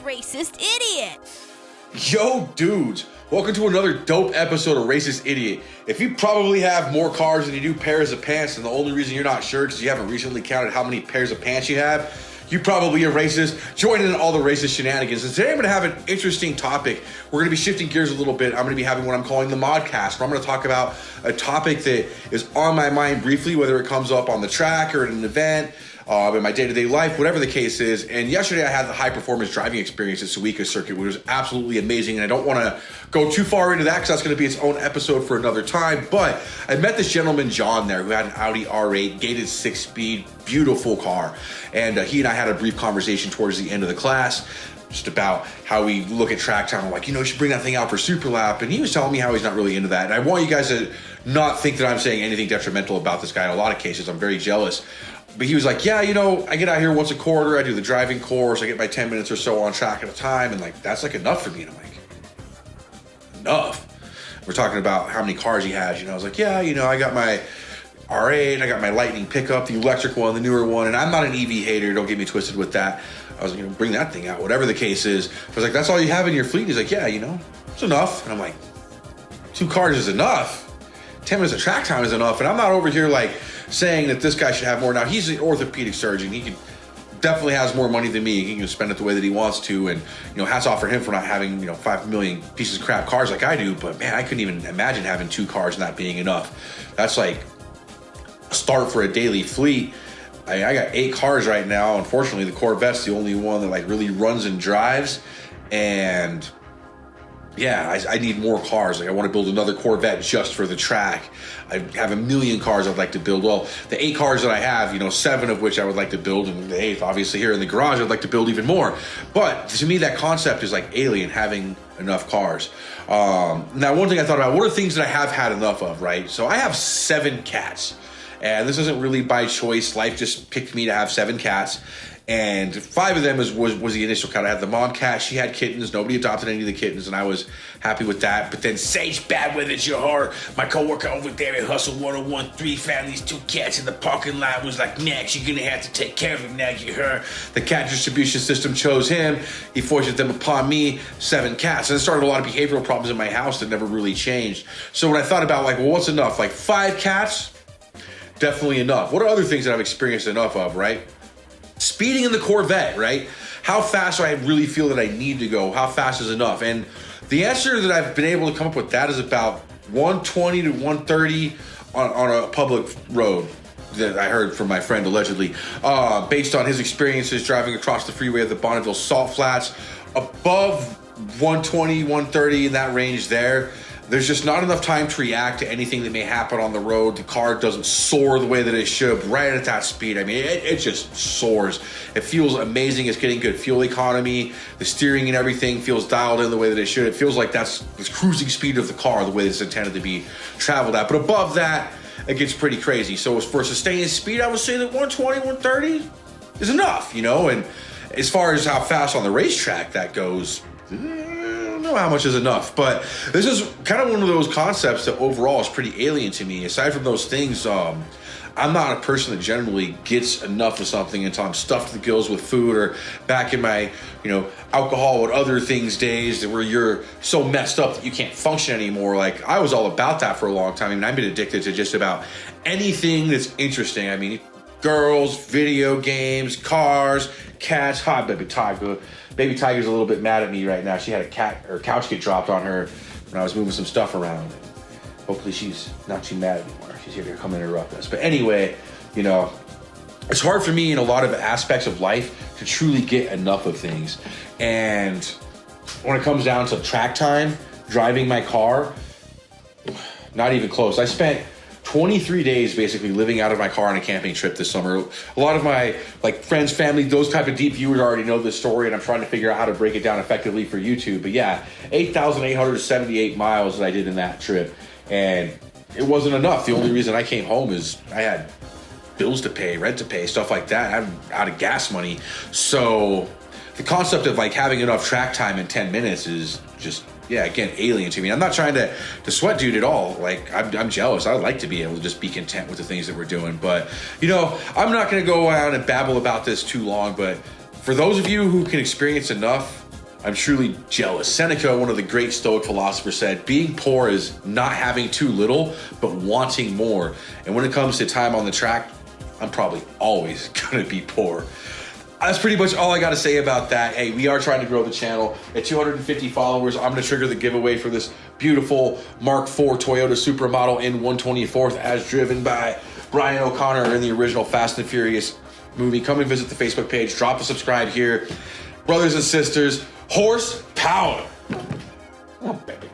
Racist Idiot. Yo, dudes, welcome to another dope episode of Racist Idiot. If you probably have more cars than you do pairs of pants, and the only reason you're not sure because you haven't recently counted how many pairs of pants you have, you probably a racist. Join in all the racist shenanigans. And today I'm going to have an interesting topic. We're going to be shifting gears a little bit. I'm going to be having what I'm calling the MODCAST, where I'm going to talk about a topic that is on my mind briefly, whether it comes up on the track or at an event, in my day-to-day life, whatever the case is. And yesterday I had the high-performance driving experience at Suika Circuit, which was absolutely amazing. And I don't want to go too far into that because that's going to be its own episode for another time. But I met this gentleman, John, there, who had an Audi R8, gated 6-speed, beautiful car. And he and I had a brief conversation towards the end of the class just about how we look at track time. I'm like, you should bring that thing out for super lap. And he was telling me how he's not really into that. And I want you guys to not think that I'm saying anything detrimental about this guy. In a lot of cases, I'm very jealous. But he was like, yeah, I get out here once a quarter. I do the driving course. I get my 10 minutes or so on track at a time. And that's enough for me. And I'm like, enough? We're talking about how many cars he has. I was like, yeah, I got my R8. I got my Lightning pickup, the electric one, the newer one. And I'm not an EV hater. Don't get me twisted with that. I was like, bring that thing out, whatever the case is. I was like, that's all you have in your fleet? He's like, yeah, it's enough. And I'm like, 2 cars is enough. 10 minutes of track time is enough. And I'm not over here saying that this guy should have more. Now, he's an orthopedic surgeon. He definitely has more money than me. He can spend it the way that he wants to. And, hats off for him for not having, 5 million pieces of crap cars like I do. But, man, I couldn't even imagine having 2 cars and that being enough. That's like a start for a daily fleet. I got 8 cars right now. Unfortunately, the Corvette's the only one that, really runs and drives. And yeah, I need more cars. I want to build another Corvette just for the track. I have a million cars I'd like to build. Well, the 8 cars that I have, 7 of which I would like to build, and the 8th, obviously, here in the garage, I'd like to build even more. But to me, that concept is alien, having enough cars. Now, one thing I thought about, what are things that I have had enough of, right? So I have 7 cats. And this isn't really by choice. Life just picked me to have 7 cats. And 5 of them was the initial cat. I had the mom cat. She had kittens. Nobody adopted any of the kittens, and I was happy with that. But then Sage Bad with It's Your Heart, my coworker over there at Hustle 1013, found these 2 cats in the parking lot. Was like, Max, you're gonna have to take care of him now. You heard? The cat distribution system chose him. He forced them upon me. 7 cats, and it started a lot of behavioral problems in my house that never really changed. So when I thought about what's enough? 5 cats, definitely enough. What are other things that I've experienced enough of? Right? Speeding in the Corvette, right? How fast do I really feel that I need to go? How fast is enough? And the answer that I've been able to come up with that is about 120 to 130 on a public road that I heard from my friend allegedly, based on his experiences driving across the freeway of the Bonneville Salt Flats. Above 120, 130 in that range there's just not enough time to react to anything that may happen on the road. The car doesn't soar the way that it should right at that speed. I mean, it just soars. It feels amazing. It's getting good fuel economy. The steering and everything feels dialed in the way that it should. It feels like that's the cruising speed of the car, the way it's intended to be traveled at. But above that, it gets pretty crazy. So for sustained speed, I would say that 120, 130 is enough, And as far as how fast on the racetrack that goes, know how much is enough, but this is kind of one of those concepts that overall is pretty alien to me. Aside from those things, I'm not a person that generally gets enough of something until I'm stuffed to the gills with food, or back in my, alcohol or other things days where you're so messed up that you can't function anymore. I was all about that for a long time. I mean, I've been addicted to just about anything that's interesting. I mean, girls, video games, cars, cats. Hi, baby Tiger. Baby Tiger's a little bit mad at me right now. She had a cat or couch get dropped on her when I was moving some stuff around. Hopefully she's not too mad anymore. She's here to come interrupt us. But anyway, it's hard for me in a lot of aspects of life to truly get enough of things. And when it comes down to track time, driving my car, not even close. I spent 23 days basically living out of my car on a camping trip this summer. A lot of my friends, family, those type of deep viewers already know this story, and I'm trying to figure out how to break it down effectively for YouTube. But yeah, 8,878 miles that I did in that trip, and it wasn't enough. The only reason I came home is I had bills to pay, rent to pay, stuff like that. I'm out of gas money. So the concept of having enough track time in 10 minutes is just, again, alien to me. I'm not trying to sweat dude at all. I'm jealous. I'd like to be able to just be content with the things that we're doing. But, I'm not going to go around and babble about this too long. But for those of you who can experience enough, I'm truly jealous. Seneca, one of the great Stoic philosophers, said, being poor is not having too little, but wanting more. And when it comes to time on the track, I'm probably always going to be poor. That's pretty much all I got to say about that. Hey, we are trying to grow the channel. At 250 followers, I'm going to trigger the giveaway for this beautiful Mark IV Toyota Supermodel in 124th as driven by Brian O'Connor in the original Fast and Furious movie. Come and visit the Facebook page. Drop a subscribe here. Brothers and sisters, horsepower. Oh, baby.